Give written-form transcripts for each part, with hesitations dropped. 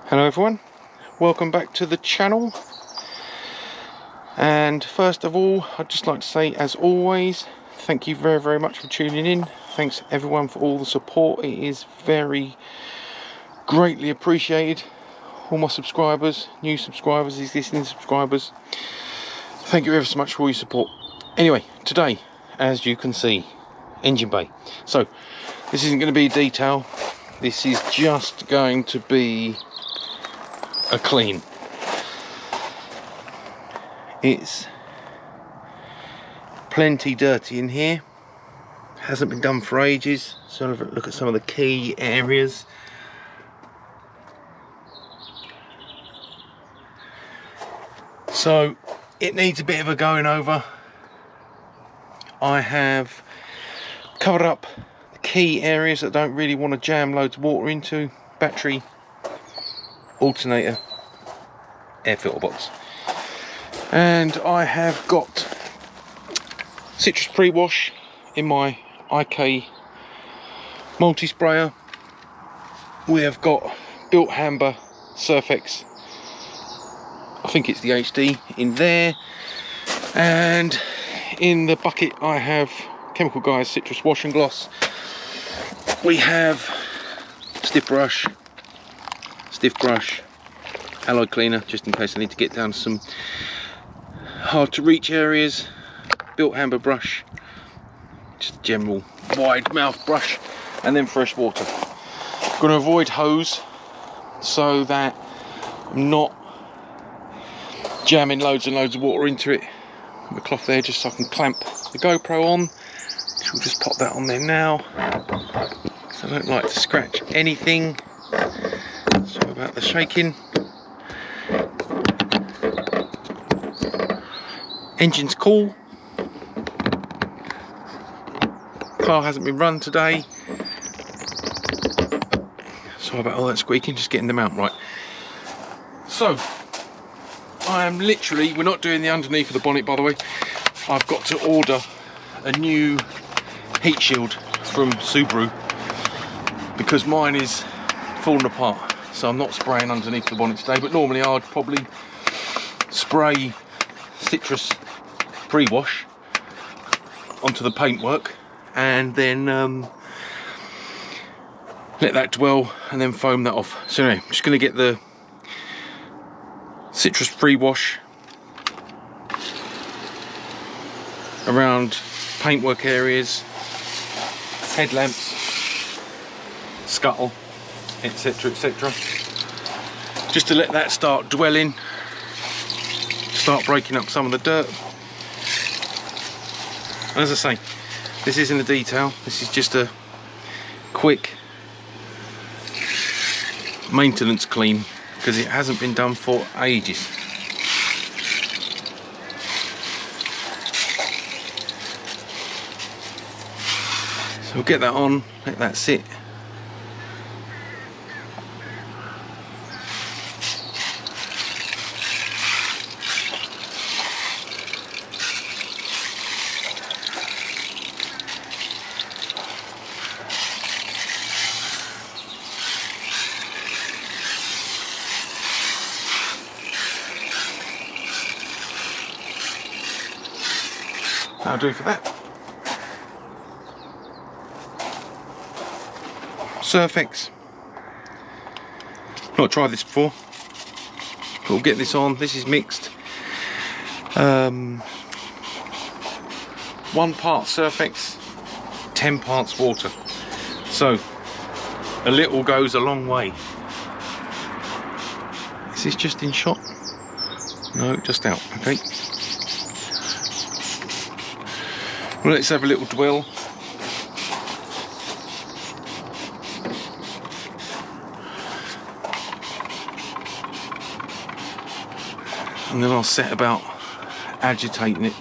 Hello everyone, welcome back to the channel. And first of all, I'd just like to say, as always, thank you very much for tuning in. Thanks everyone for all the support. It is very greatly appreciated. All my subscribers, new subscribers, existing subscribers, thank you ever so much for all your support. Anyway, today, as you can see, engine bay. So this isn't going to be detail, this is just going to be a clean. It's plenty dirty in here, hasn't been done for ages, so look at some of the key areas. So it needs a bit of a going over. I have covered up the key areas that I don't really want to jam loads of water into: battery, alternator, air filter box. And I have got citrus pre-wash in my IK multi-sprayer. We have got bilt hamber surfex, I think it's the HD, in there. And in the bucket I have Chemical Guys citrus wash and gloss. We have stiff brush, alloy cleaner, just in case I need to get down to some hard to reach areas, bilt hamber brush, just a general wide mouth brush, and then fresh water. I'm going to avoid hose so that I'm not jamming loads and loads of water into it. The cloth there just so I can clamp the GoPro on. So we'll just pop that on there now, so I don't like to scratch anything. Sorry about the shaking. Engine's cool. Car hasn't been run today. Sorry about all that squeaking, just getting the mount right. So I am literally, we're not doing the underneath of the bonnet, by the way. I've got to order a new heat shield from Subaru because mine is falling apart. So I'm not spraying underneath the bonnet today, but normally I'd probably spray citrus pre-wash onto the paintwork and then let that dwell and then foam that off. So anyway, I'm just going to get the citrus pre-wash around paintwork areas, headlamps, scuttle, etc, just to let that start dwelling, start breaking up some of the dirt. And as I say, this isn't a detail, this is just a quick maintenance clean because it hasn't been done for ages. So we'll get that on, let that sit. That'll do for that. Surfex. Not tried this before, but we'll get this on. This is mixed. 1 part Surfex, 10 parts water. So a little goes a long way. Is this just in shot? No, just out. Okay. Well, let's have a little dwell. And then I'll set about agitating it.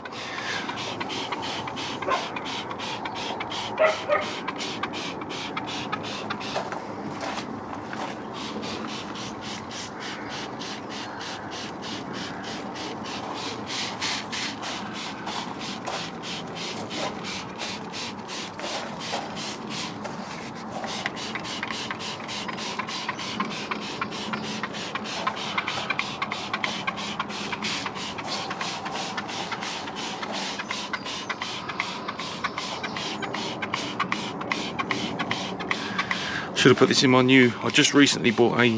Should have put this in my new, I just recently bought a IK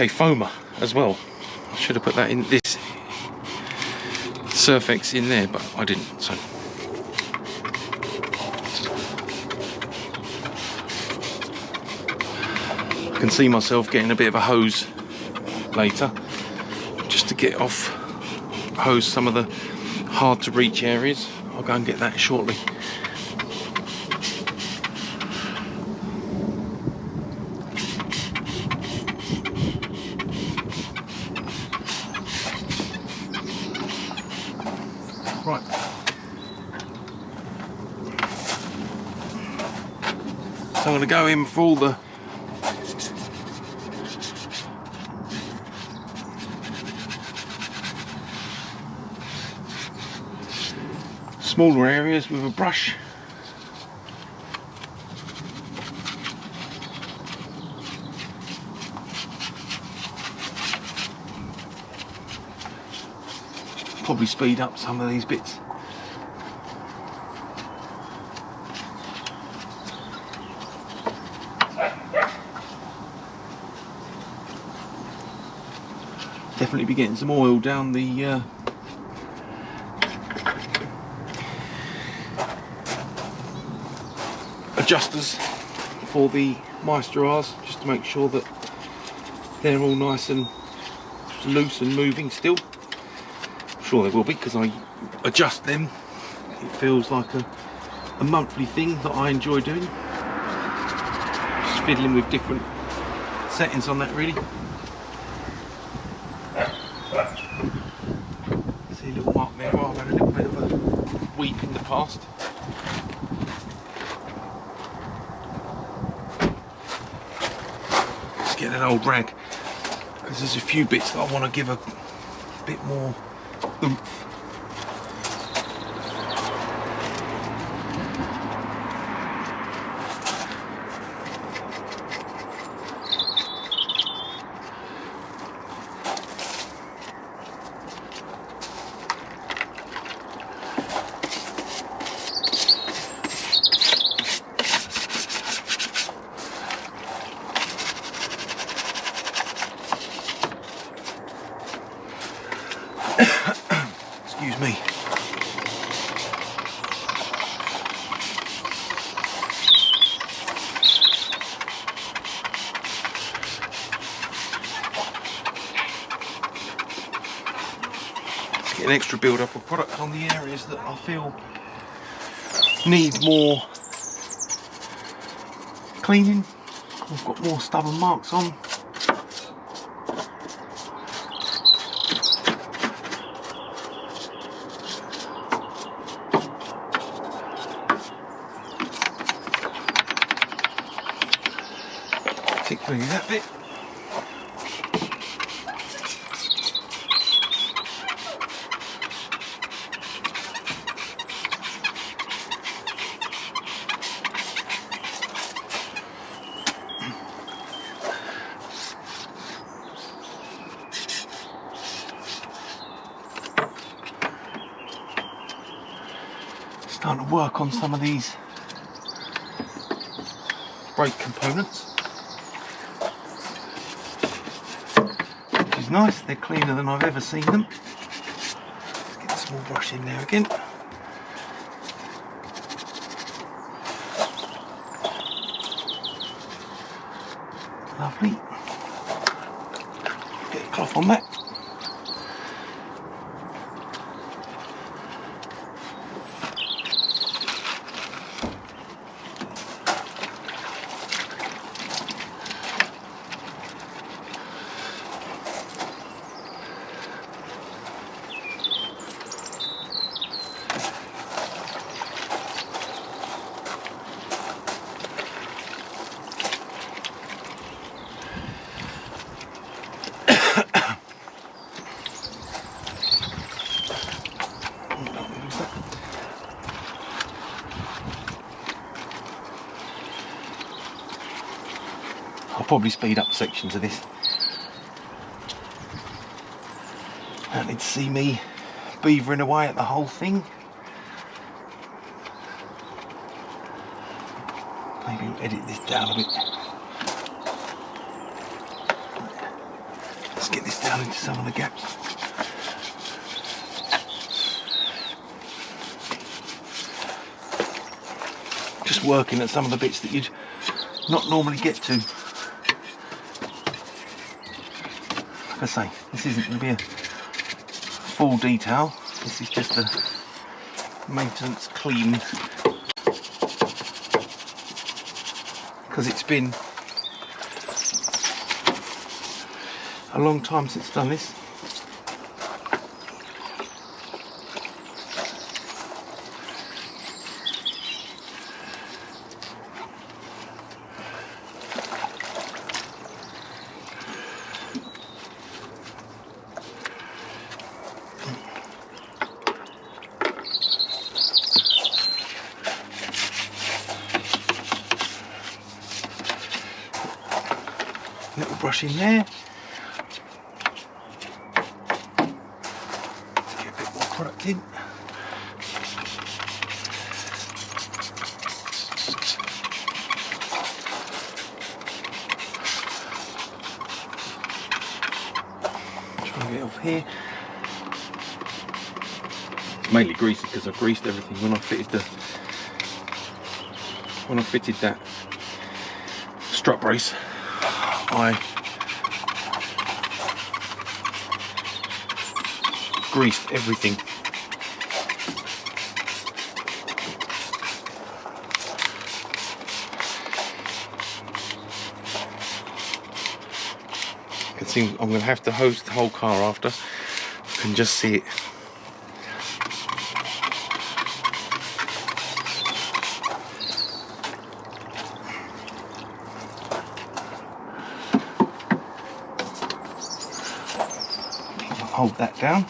foamer as well. I should have put that in, this surfex in there, but I didn't, so. I can see myself getting a bit of a hose later, just to get off, hose some of the hard to reach areas. I'll go and get that shortly. Right. So I'm going to go in for all the smaller areas with a brush. Probably speed up some of these bits. Definitely be getting some oil down the adjusters for the Maestras, just to make sure that they're all nice and loose and moving still. I'm sure they will be, because I adjust them. It feels like a monthly thing that I enjoy doing. Just fiddling with different settings on that, really. See a little mark there where I've had a little bit of a weep in the past. Let's get an old rag, because there's a few bits that I want to give a bit more oomph. Excuse me. Let's get an extra build up of product on the areas that I feel need more cleaning. I've got more stubborn marks on. Particularly that bit. Starting to work on some of these brake components. Nice, they're cleaner than I've ever seen them. Let's get a small brush in there again. Lovely. Get a cloth on that. I'll probably speed up sections of this. Don't need to see me beavering away at the whole thing. Maybe we'll edit this down a bit. Let's get this down into some of the gaps. Just working at some of the bits that you'd not normally get to. Like I say, this isn't going to be a full detail. This is just a maintenance clean, because it's been a long time since I've done this. Little brush in there. Let's get a bit more product in. Try and get it off here. It's mainly greasy because I greased everything when I fitted that strut brace. I greased everything. You can see I'm going to have to hose the whole car after. You can just see it. Hold that down.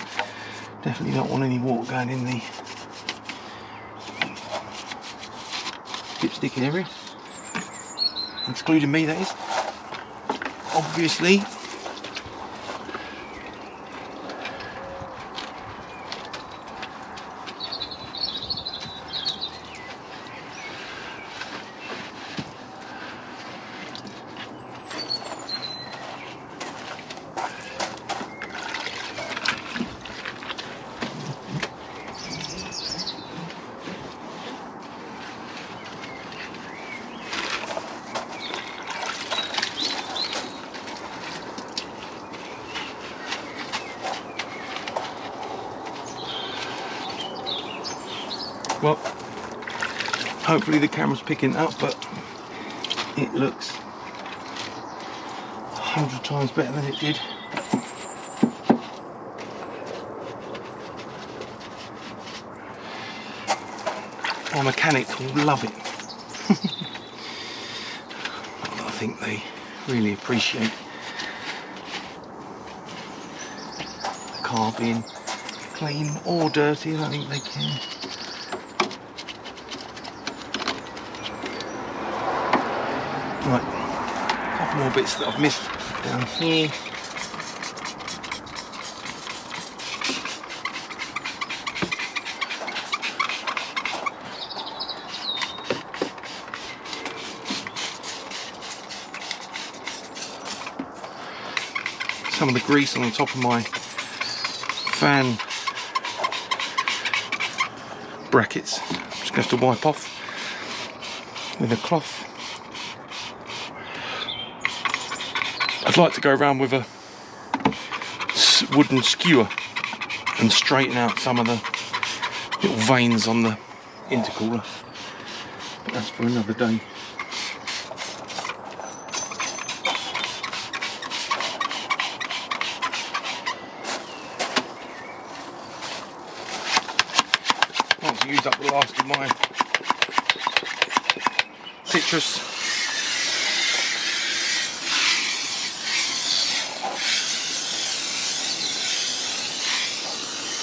Definitely don't want any water going in the dipstick area, excluding me, that is. Obviously, well, hopefully the camera's picking it up, but it looks 100 times better than it did. My mechanics will love it. I think they really appreciate the car being clean or dirty. I don't think they care. Right, a couple more bits that I've missed down here. Some of the grease on the top of my fan brackets. I'm just going to have to wipe off with a cloth. I'd like to go around with a wooden skewer and straighten out some of the little veins on the intercooler, but that's for another day. Once I used up the last of my citrus,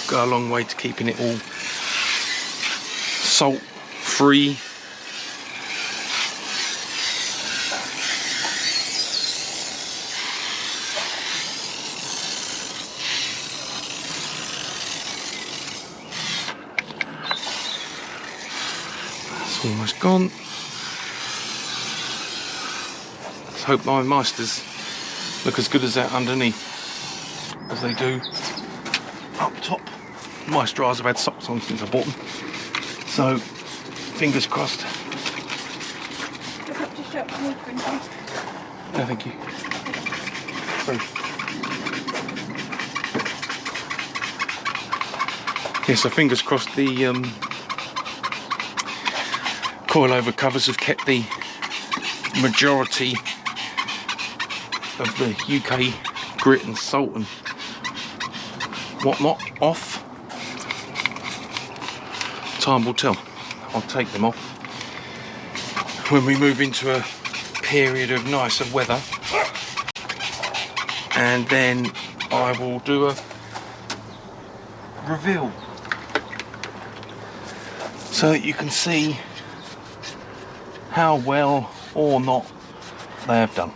go a long way to keeping it all salt free. That's almost gone. just hope my Meisters look as good as that underneath as they do up top. Meisters have had socks on since I bought them, so fingers crossed. No, thank you. Sorry. Yeah, so fingers crossed the coilover covers have kept the majority of the UK grit and salt and whatnot off. Time will tell. I'll take them off when we move into a period of nicer weather, and then I will do a reveal so that you can see how well or not they have done.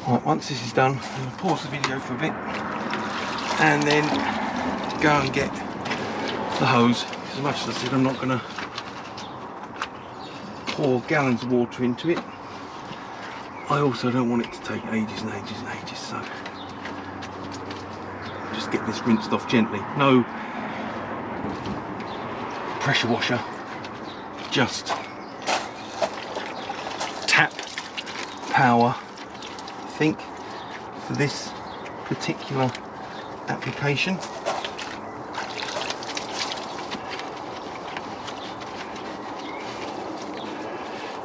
Right, once this is done, I'm going to pause the video for a bit and then go and get the hose. As much as I said, I'm not going to pour gallons of water into it. I also don't want it to take ages and ages and ages, so just get this rinsed off gently. No pressure washer, just tap power. I think for this particular application.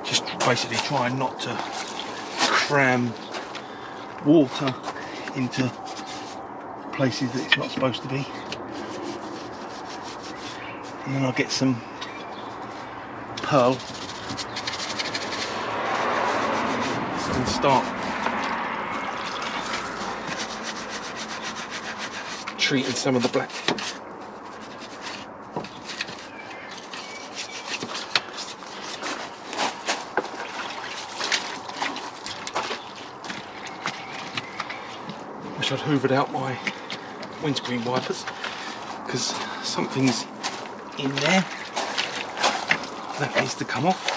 Just basically trying not to cram water into places that it's not supposed to be. And then I'll get some Pearl and start treating some of the black. Wish I'd hoovered out my windscreen wipers, because something's in there that needs to come off.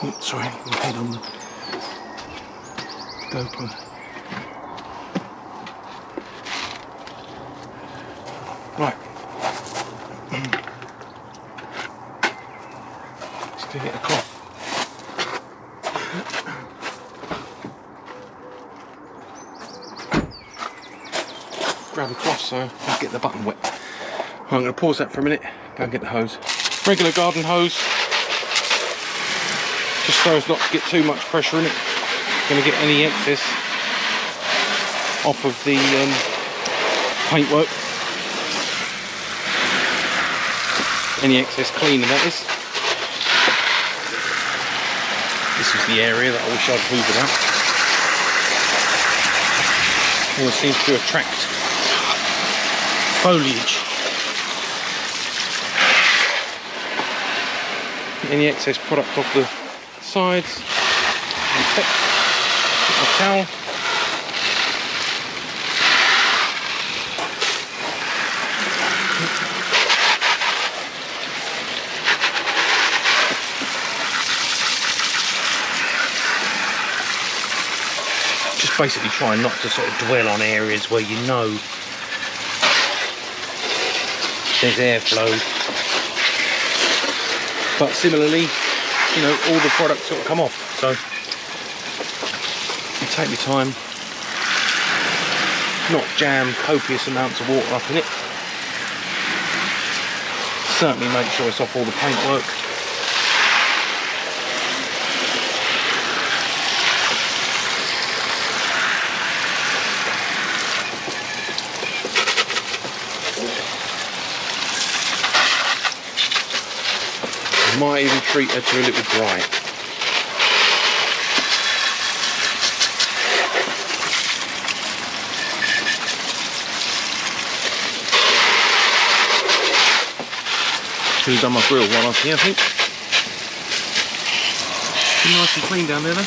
Oops, sorry, my head on the GoPro. Right. Just gonna get a cloth. Grab a cloth so I can get the button wet. Right, I'm gonna pause that for a minute, go and get the hose. Regular garden hose. Just so as not to get too much pressure in it. Going to get any excess off of the paintwork. Any excess cleaning, that is. This was the area that I wish I'd hoovered out. Always seems to attract foliage. Any excess product off the sides, and a towel. Just basically trying not to sort of dwell on areas where you know there's airflow, but similarly, you know, all the products sort of come off, so you take your time, not jam copious amounts of water up in it. Certainly make sure it's off all the paintwork. Might even treat her to a little dry. Should have done my grill while I was here, I think. It's nice and clean down there though.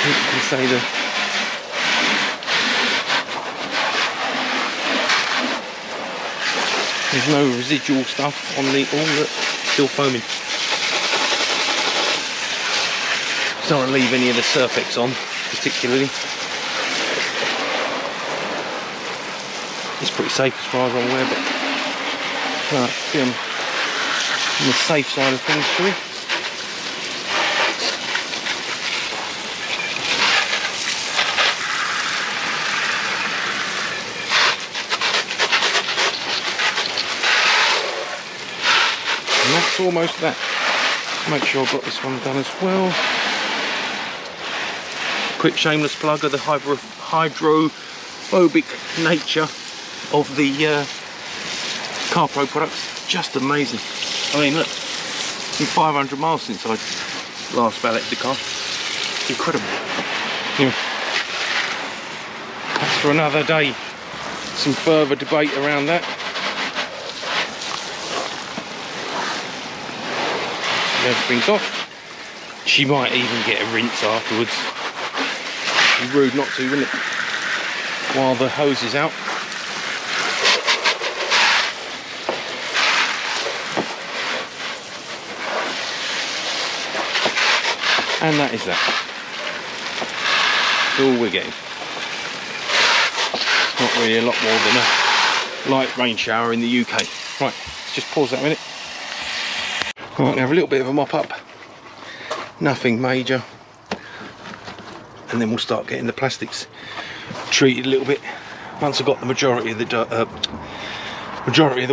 You can say there's no residual stuff on the all that still foaming. Just don't want to leave any of the surfex on, particularly. It's pretty safe as far as I'm aware, but be on the safe side of things, shall we? And that's almost that. Make sure I've got this one done as well. Quick shameless plug of the hydrophobic nature of the Carpro products. Just amazing. I mean, look, it's been 500 miles since I last valeted the car. Incredible. Anyway, that's for another day. Some further debate around that. Everything's off. She might even get a rinse afterwards. It'd be rude not to, wouldn't it? While the hose is out. And that is that. That's all we're getting. Not really a lot more than a light rain shower in the UK. Right, let's just pause that a minute. Right, have a little bit of a mop up. Nothing major. And then we'll start getting the plastics treated a little bit. Once I've got the majority of the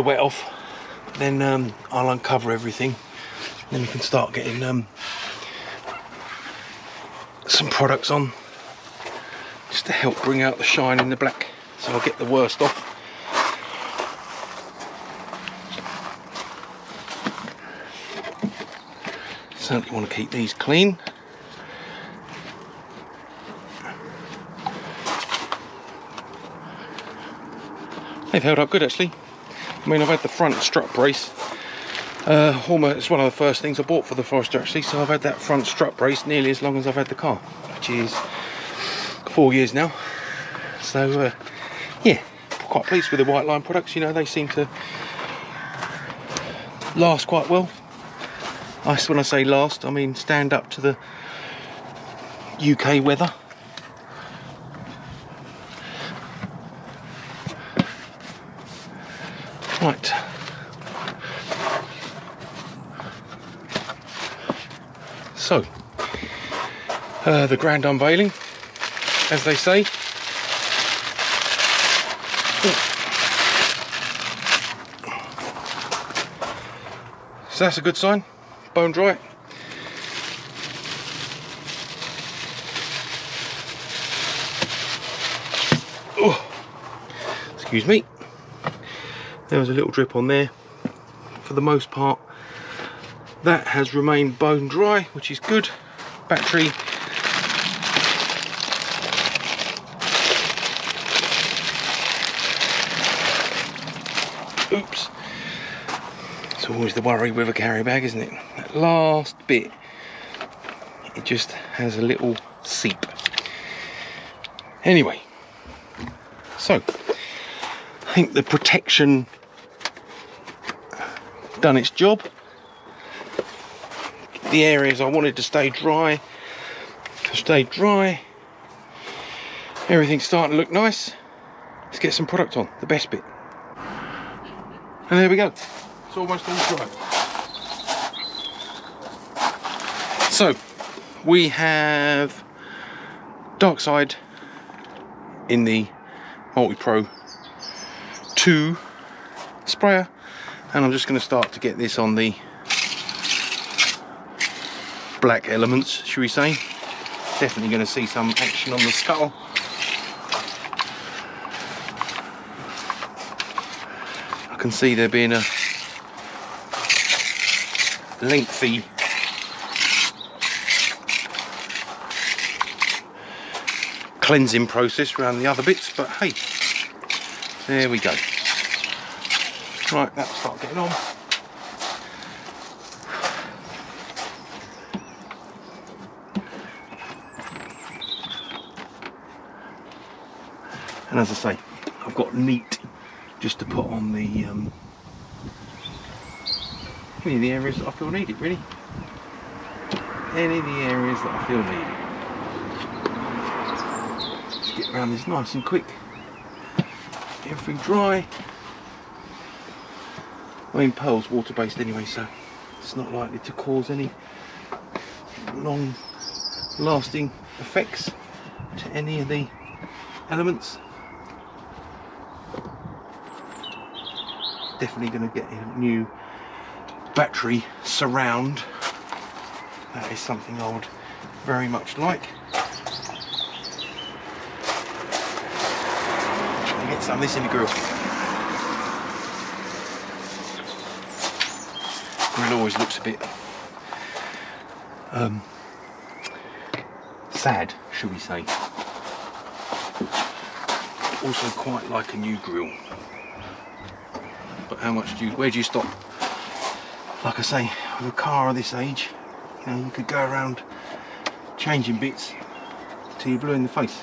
wet off, then I'll uncover everything. Then we can start getting some products on, just to help bring out the shine in the black, so I'll get the worst off. Certainly want to keep these clean. They've held up good actually. I mean, I've had the front strut brace. It's one of the first things I bought for the Forester actually, so I've had that front strut brace nearly as long as I've had the car, which is 4 years now. So yeah, quite pleased with the white line products. You know, they seem to last quite well. When I say last, I mean stand up to the UK weather. Right. So, the grand unveiling, as they say. So that's a good sign. Bone dry. Oh, excuse me. There was a little drip on there. For the most part, that has remained bone dry, which is good. Battery. Oops. It's always the worry with a carry bag, isn't it? That last bit, it just has a little seep. Anyway, so I think the protection done its job. The areas I wanted to stay dry stayed dry. Everything's starting to look nice. Let's get some product on, the best bit. And there we go. It's almost all dry. So we have dark side in the Multi-Pro 2 sprayer, and I'm just going to start to get this on the black elements, should we say. Definitely going to see some action on the skull. can see there being a lengthy cleansing process around the other bits, but hey, there we go. Right, that'll start getting on. And as I say, I've got neat just to put on the any of the areas that I feel need it, really. Any of the areas that I feel need it. Just get around this nice and quick. Get everything dry. I mean, Pearl's water-based anyway, so it's not likely to cause any long-lasting effects to any of the elements. Definitely going to get a new battery surround. That is something I would very much like. Get some of this in the grill. Grill always looks a bit sad, shall we say. Also quite like a new grill. But how much where do you stop? Like I say, with a car of this age, you know, you could go around changing bits till you're blue in the face.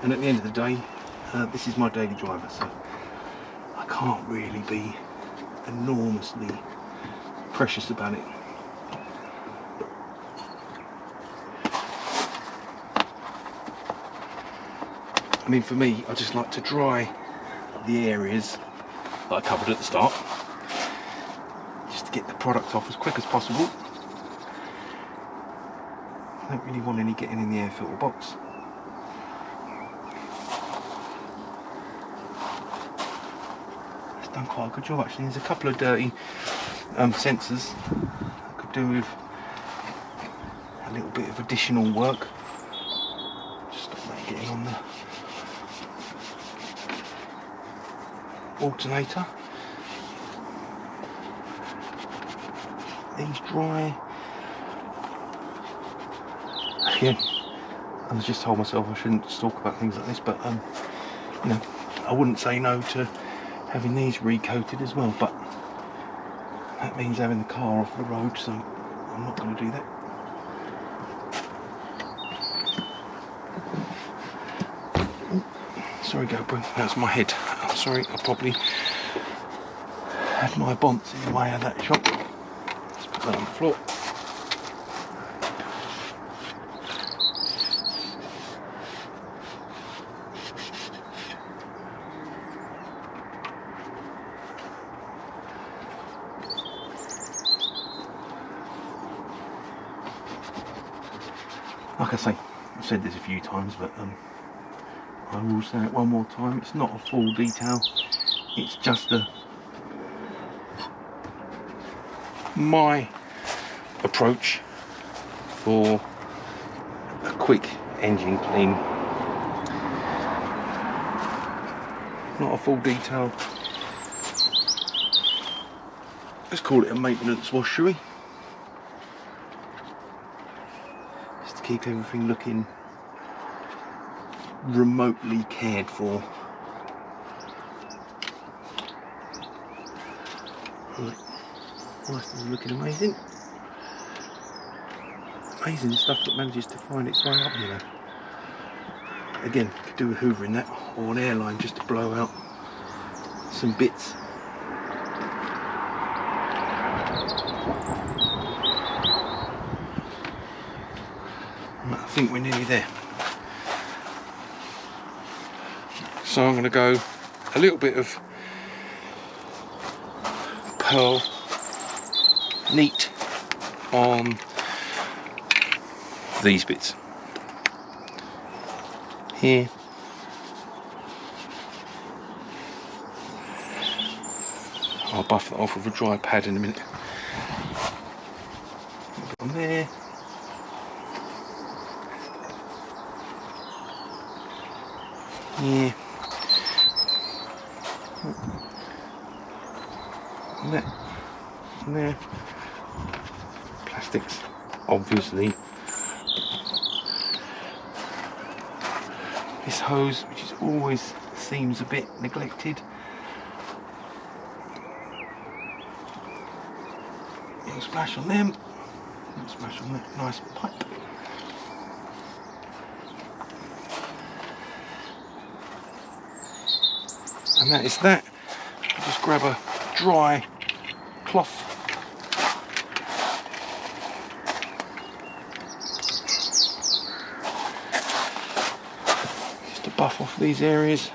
And at the end of the day, this is my daily driver, so I can't really be enormously precious about it. I mean, for me, I just like to dry the areas that I covered at the start, just to get the product off as quick as possible. I don't really want any getting in the air filter box. It's done quite a good job actually. There's a couple of dirty sensors I could do with a little bit of additional work. Just stop that getting on the alternator. These dry. Again, I just told myself I shouldn't talk about things like this, but you know, I wouldn't say no to having these recoated as well, but that means having the car off the road, so I'm not going to do that. Sorry, GoPro, that's my head. I'm sorry, I probably had my bonds in the way of that shot. Let's put that on the floor. Like I say, I've said this a few times, but I will say it one more time, it's not a full detail, it's just my approach for a quick engine clean. Not a full detail, let's call it a maintenance wash, shall we? Just to keep everything looking remotely cared for. Right. Nice, is looking amazing. Amazing stuff that manages to find its way up here. Again, could do with hoovering that, or an airline just to blow out some bits. Right, I think we're nearly there. So I'm going to go a little bit of Pearl neat on these bits here. I'll buff that off with a dry pad in a minute. On there. Yeah. And that, and there. Plastics, obviously. This hose, which is always seems a bit neglected. Little splash on them. Little splash on that nice pipe. And that is that. Just grab a dry cloth. Just to buff off these areas.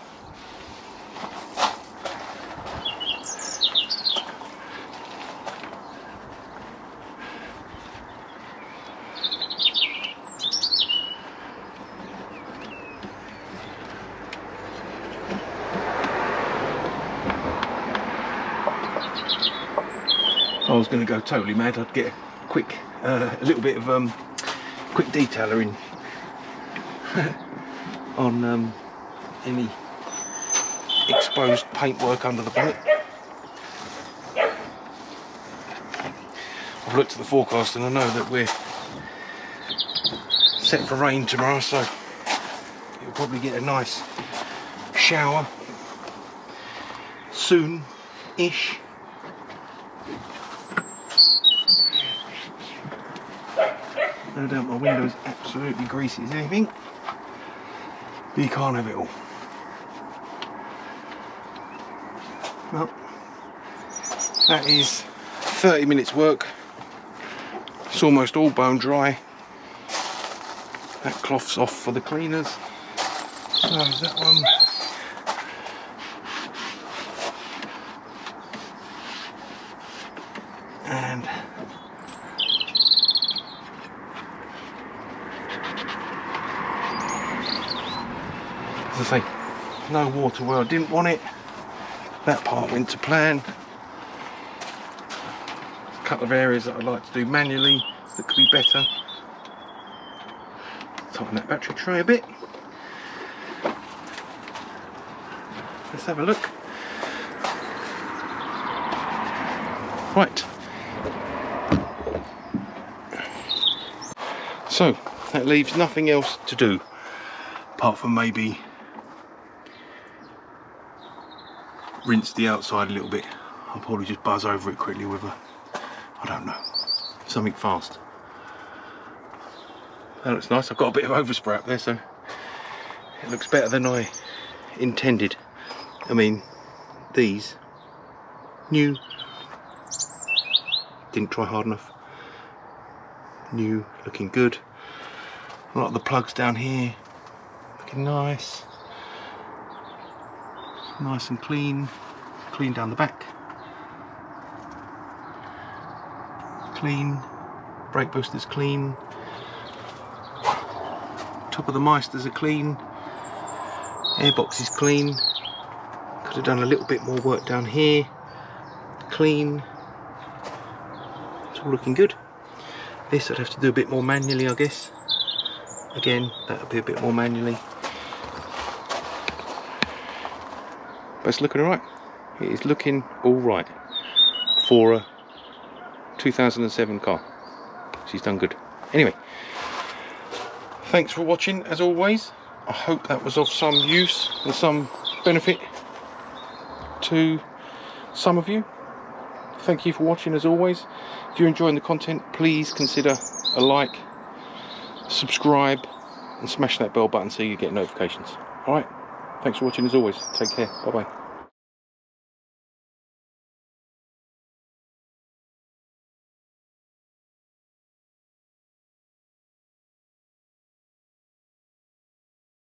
I was going to go totally mad. I'd get a quick, a little bit of quick detailer in on any exposed paintwork under the bonnet. I've looked at the forecast and I know that we're set for rain tomorrow, so you'll probably get a nice shower soon-ish. No doubt my window's absolutely greasy as anything. But you can't have it all. Well, that is 30 minutes work. It's almost all bone dry. That cloth's off for the cleaners. So is that one. And as I say, no water where I didn't want it. That part went to plan. A couple of areas that I'd like to do manually that could be better. Tighten that battery tray a bit. Let's have a look. Right. So that leaves nothing else to do apart from maybe rinse the outside a little bit. I'll probably just buzz over it quickly with a, I don't know, something fast. That looks nice. I've got a bit of overspray up there, so it looks better than I intended. I mean, these new, didn't try hard enough. New, looking good. A lot of the plugs down here looking nice. Nice and clean. Clean down the back. Clean. Brake boosters clean. Top of the Meisters are clean. Airbox is clean. Could have done a little bit more work down here. Clean. It's all looking good. This I'd have to do a bit more manually, I guess. Again, that would be a bit more manually. But it's looking alright. It is looking alright for a 2007 car. She's done good. Anyway, thanks for watching as always. I hope that was of some use and some benefit to some of you. Thank you for watching as always. If you're enjoying the content, please consider a like, subscribe and smash that bell button so you get notifications. Alright, thanks for watching as always. Take care. Bye bye.